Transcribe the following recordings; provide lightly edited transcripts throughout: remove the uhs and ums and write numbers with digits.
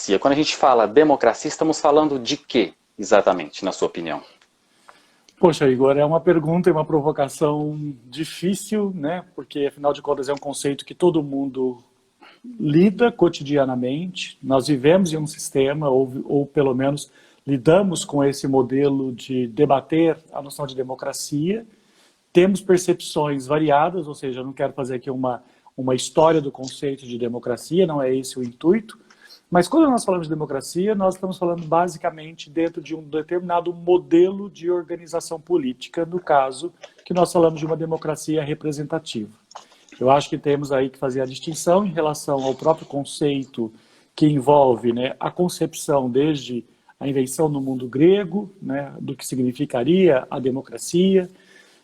democracia. Quando a gente fala democracia, estamos falando de quê, exatamente, na sua opinião? Poxa, Igor, é uma pergunta e uma provocação difícil, né? Porque, afinal de contas, é um conceito que todo mundo lida cotidianamente. Nós vivemos em um sistema, ou pelo menos lidamos com esse modelo de debater a noção de democracia. Temos percepções variadas, ou seja, eu não quero fazer aqui uma história do conceito de democracia, não é esse o intuito. Mas quando nós falamos de democracia, nós estamos falando basicamente dentro de um determinado modelo de organização política, no caso que nós falamos de uma democracia representativa. Eu acho que temos aí que fazer a distinção em relação ao próprio conceito que envolve, né, a concepção desde a invenção no mundo grego, né, do que significaria a democracia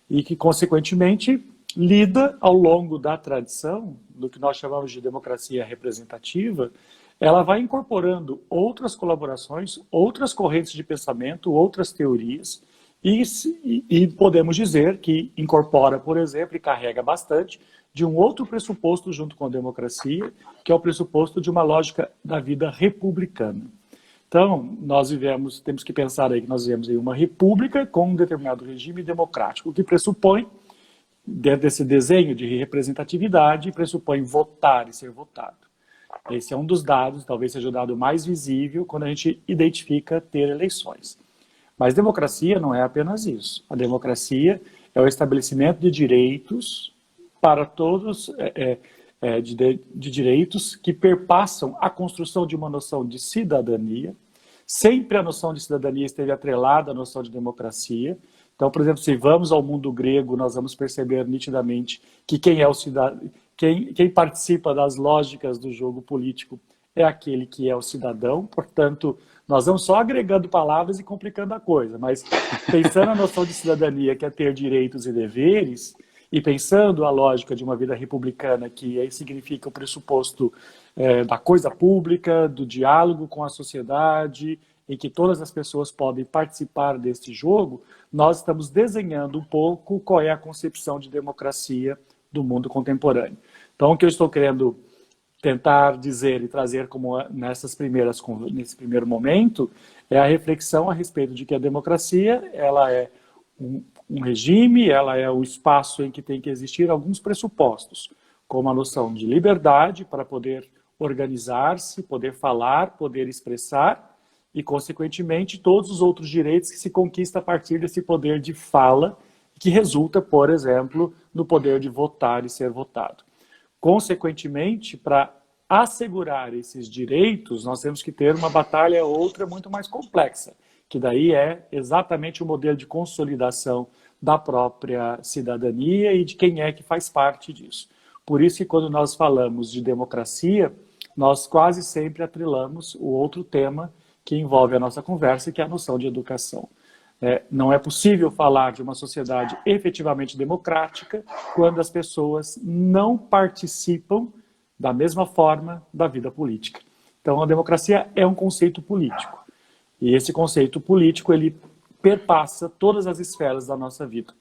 e que, consequentemente, lida ao longo da tradição, do que nós chamamos de democracia representativa. Ela vai incorporando outras colaborações, outras correntes de pensamento, outras teorias, e podemos dizer que incorpora, por exemplo, e carrega bastante de um outro pressuposto junto com a democracia, que é o pressuposto de uma lógica da vida republicana. Então, temos que pensar aí que nós vivemos em uma república com um determinado regime democrático, o que pressupõe, dentro desse desenho de representatividade, pressupõe votar e ser votado. Esse é um dos dados, talvez seja o dado mais visível, quando a gente identifica ter eleições. Mas democracia não é apenas isso. A democracia é o estabelecimento de direitos para todos, de direitos que perpassam a construção de uma noção de cidadania. Sempre a noção de cidadania esteve atrelada à noção de democracia. Então, por exemplo, se vamos ao mundo grego, nós vamos perceber nitidamente que quem é o cidadão, quem participa das lógicas do jogo político é aquele que é o cidadão. Portanto, nós vamos só agregando palavras e complicando a coisa, mas pensando na noção de cidadania, que é ter direitos e deveres, e pensando a lógica de uma vida republicana, que aí significa o pressuposto da coisa pública, do diálogo com a sociedade, em que todas as pessoas podem participar deste jogo, nós estamos desenhando um pouco qual é a concepção de democracia do mundo contemporâneo. Então, o que eu estou querendo tentar dizer e trazer como nesse primeiro momento é a reflexão a respeito de que a democracia ela é um regime, ela é o espaço em que tem que existir alguns pressupostos, como a noção de liberdade para poder organizar-se, poder falar, poder expressar e, consequentemente, todos os outros direitos que se conquista a partir desse poder de fala, que resulta, por exemplo, no poder de votar e ser votado. Consequentemente, para assegurar esses direitos, nós temos que ter uma batalha outra muito mais complexa, que daí é exatamente o modelo de consolidação da própria cidadania e de quem é que faz parte disso. Por isso que quando nós falamos de democracia, nós quase sempre atrelamos o outro tema que envolve a nossa conversa, que é a noção de educação. Não é possível falar de uma sociedade efetivamente democrática quando as pessoas não participam da mesma forma da vida política. Então, a democracia é um conceito político. E esse conceito político, ele perpassa todas as esferas da nossa vida.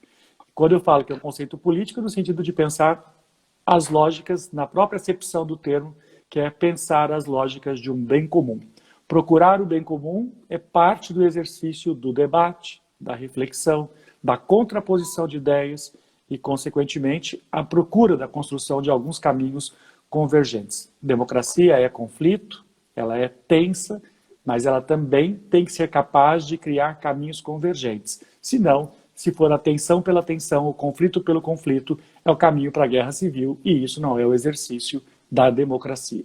Quando eu falo que é um conceito político, no sentido de pensar as lógicas, na própria acepção do termo, que é pensar as lógicas de um bem comum. Procurar o bem comum é parte do exercício do debate, da reflexão, da contraposição de ideias e, consequentemente, a procura da construção de alguns caminhos convergentes. Democracia é conflito, ela é tensa, mas ela também tem que ser capaz de criar caminhos convergentes. Senão, se for a tensão pela tensão, o conflito pelo conflito, é o caminho para a guerra civil, e isso não é o exercício da democracia.